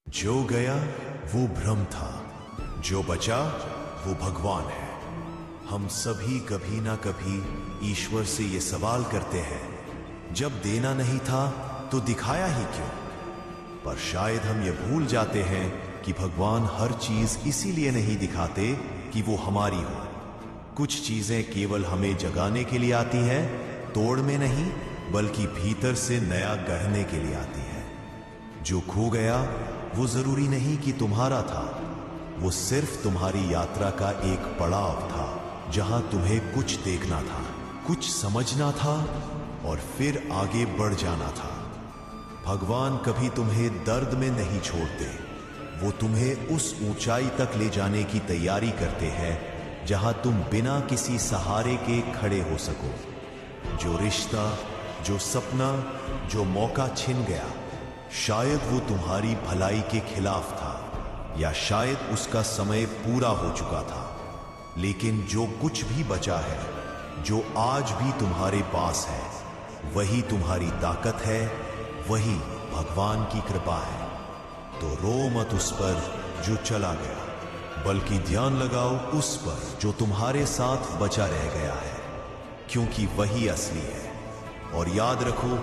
जो गया वो भ्रम था, जो बचा वो भगवान है। हम सभी कभी ना कभी ईश्वर से ये सवाल करते हैं, जब देना नहीं था तो दिखाया ही क्यों? पर शायद हम ये भूल जाते हैं कि भगवान हर चीज इसीलिए नहीं दिखाते कि वो हमारी हो। कुछ चीजें केवल हमें जगाने के लिए आती हैं, तोड़ में नहीं बल्कि भीतर से नया गढ़ने के लिए आती है। जो खो गया वो जरूरी नहीं कि तुम्हारा था, वो सिर्फ तुम्हारी यात्रा का एक पड़ाव था, जहां तुम्हें कुछ देखना था, कुछ समझना था और फिर आगे बढ़ जाना था। भगवान कभी तुम्हें दर्द में नहीं छोड़ते, वो तुम्हें उस ऊंचाई तक ले जाने की तैयारी करते हैं जहां तुम बिना किसी सहारे के खड़े हो सको। जो रिश्ता, जो सपना, जो मौका छिन गया, शायद वो तुम्हारी भलाई के खिलाफ था, या शायद उसका समय पूरा हो चुका था। लेकिन जो कुछ भी बचा है, जो आज भी तुम्हारे पास है, वही तुम्हारी ताकत है, वही भगवान की कृपा है। तो रो मत उस पर जो चला गया, बल्कि ध्यान लगाओ उस पर जो तुम्हारे साथ बचा रह गया है, क्योंकि वही असली है। और याद रखो,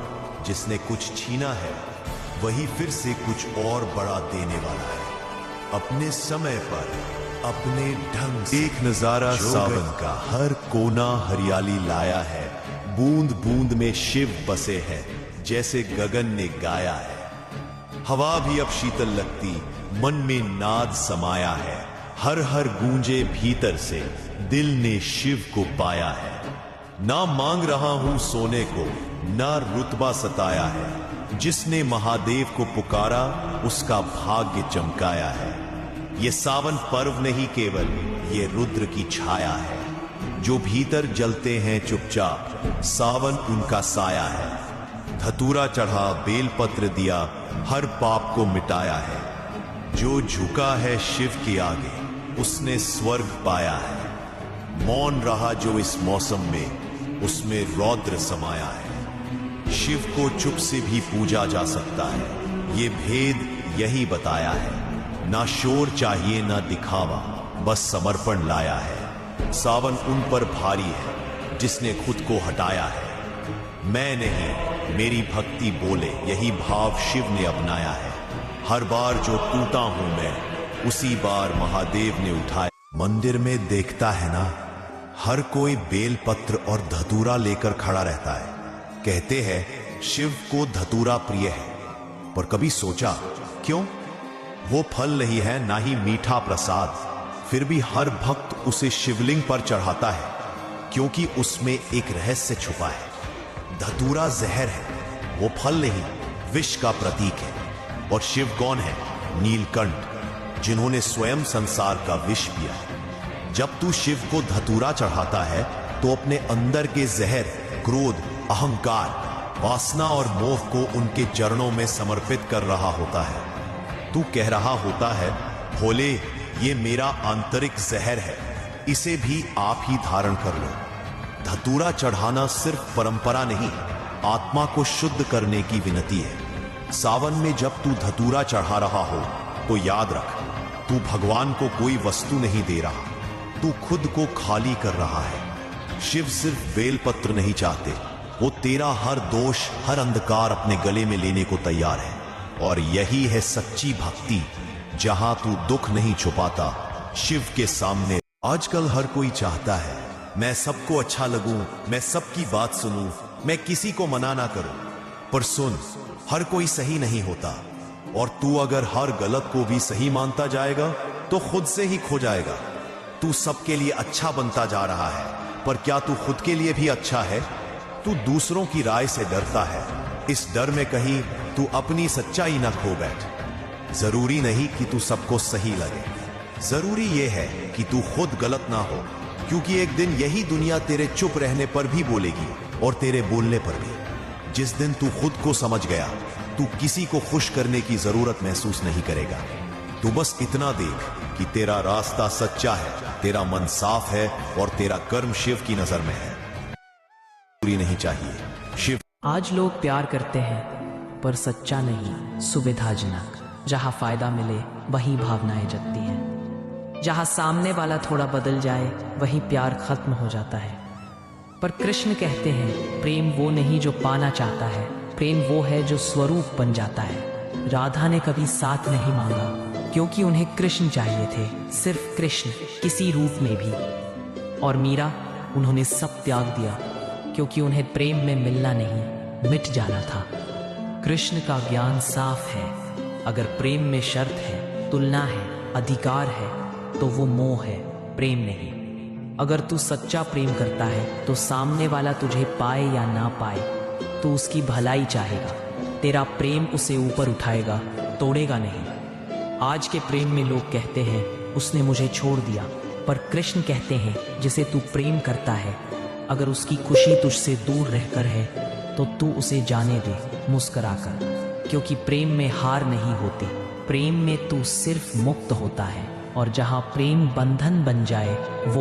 जिसने कुछ छीना है वही फिर से कुछ और बड़ा देने वाला है, अपने समय पर, अपने ढंग से। एक नजारा सावन का, हर कोना हरियाली लाया है, बूंद बूंद में शिव बसे हैं, जैसे गगन ने गाया है। हवा भी अब शीतल लगती, मन में नाद समाया है, हर हर गूंजे भीतर से, दिल ने शिव को पाया है। ना मांग रहा हूं सोने को, ना रुतबा सताया है, जिसने महादेव को पुकारा उसका भाग्य चमकाया है। ये सावन पर्व नहीं केवल, ये रुद्र की छाया है। जो भीतर जलते हैं चुपचाप, सावन उनका साया है। धतूरा चढ़ा, बेलपत्र दिया, हर पाप को मिटाया है। जो झुका है शिव के आगे, उसने स्वर्ग पाया है। मौन रहा जो इस मौसम में, उसमें रौद्र समाया है। शिव को चुप से भी पूजा जा सकता है, ये भेद यही बताया है। ना शोर चाहिए ना दिखावा, बस समर्पण लाया है। सावन उन पर भारी है जिसने खुद को हटाया है। मैं नहीं, मेरी भक्ति बोले, यही भाव शिव ने अपनाया है। हर बार जो टूटा हूं मैं, उसी बार महादेव ने उठाया। मंदिर में देखता है ना, हर कोई बेलपत्र और धतूरा लेकर खड़ा रहता है। कहते हैं शिव को धतूरा प्रिय है, पर कभी सोचा क्यों? वो फल नहीं है, ना ही मीठा प्रसाद, फिर भी हर भक्त उसे शिवलिंग पर चढ़ाता है, क्योंकि उसमें एक रहस्य छुपा है। धतूरा जहर है, वो फल नहीं, विष का प्रतीक है। और शिव कौन है? नीलकंठ, जिन्होंने स्वयं संसार का विष पिया। जब तू शिव को धतूरा चढ़ाता है तो अपने अंदर के जहर, क्रोध, अहंकार, वासना और मोह को उनके चरणों में समर्पित कर रहा होता है। तू कह रहा होता है, भोले ये मेरा आंतरिक जहर है, इसे भी आप ही धारण कर लो। धतूरा चढ़ाना सिर्फ परंपरा नहीं, आत्मा को शुद्ध करने की विनती है। सावन में जब तू धतूरा चढ़ा रहा हो तो याद रख, तू भगवान को कोई वस्तु नहीं दे रहा, तू खुद को खाली कर रहा है। शिव सिर्फ बेलपत्र नहीं चाहते, वो तेरा हर दोष, हर अंधकार अपने गले में लेने को तैयार है। और यही है सच्ची भक्ति, जहां तू दुख नहीं छुपाता, शिव के सामने। आजकल हर कोई चाहता है मैं सबको अच्छा लगूं, मैं सबकी बात सुनूं, मैं किसी को मना ना करूं। पर सुन, हर कोई सही नहीं होता, और तू अगर हर गलत को भी सही मानता जाएगा तो खुद से ही खो जाएगा। तू सबके लिए अच्छा बनता जा रहा है, पर क्या तू खुद के लिए भी अच्छा है? तू दूसरों की राय से डरता है, इस डर में कहीं तू अपनी सच्चाई ना खो बैठ। जरूरी नहीं कि तू सबको सही लगे, जरूरी यह है कि तू खुद गलत ना हो, क्योंकि एक दिन यही दुनिया तेरे चुप रहने पर भी बोलेगी और तेरे बोलने पर भी। जिस दिन तू खुद को समझ गया, तू किसी को खुश करने की जरूरत महसूस नहीं करेगा। तू बस इतना देख कि तेरा रास्ता सच्चा है, तेरा मन साफ है और तेरा कर्म शिव की नजर में है। पूरी नहीं चाहिए शिव। आज लोग प्यार करते हैं पर सच्चा नहीं, सुविधाजनक। जहाँ फायदा मिले वहीं भावनाएं जगती हैं। जहाँ सामने वाला थोड़ा बदल जाए वहीं प्यार खत्म हो जाता है। पर कृष्ण कहते हैं प्रेम वो नहीं जो पाना चाहता है, प्रेम वो है जो स्वरूप बन जाता है। राधा ने कभी साथ नहीं मांगा क्योंकि उन्हें कृष्ण चाहिए थे, सिर्फ कृष्ण, किसी रूप में भी। और मीरा, उन्होंने सब त्याग दिया क्योंकि उन्हें प्रेम में मिलना नहीं, मिट जाना था। कृष्ण का ज्ञान साफ है, अगर प्रेम में शर्त है, तुलना है, अधिकार है, तो वो मोह है, प्रेम नहीं। अगर तू सच्चा प्रेम करता है तो सामने वाला तुझे पाए या ना पाए, तू उसकी भलाई चाहेगा। तेरा प्रेम उसे ऊपर उठाएगा, तोड़ेगा नहीं। आज के प्रेम में लोग कहते हैं उसने मुझे छोड़ दिया, पर कृष्ण कहते हैं जिसे तू प्रेम करता है, अगर उसकी खुशी तुझसे दूर रहकर है तो तू उसे जाने दे मुस्कुराकर। क्योंकि प्रेम में हार नहीं होती, प्रेम में तू सिर्फ मुक्त होता है। और जहाँ प्रेम बंधन बन जाए वो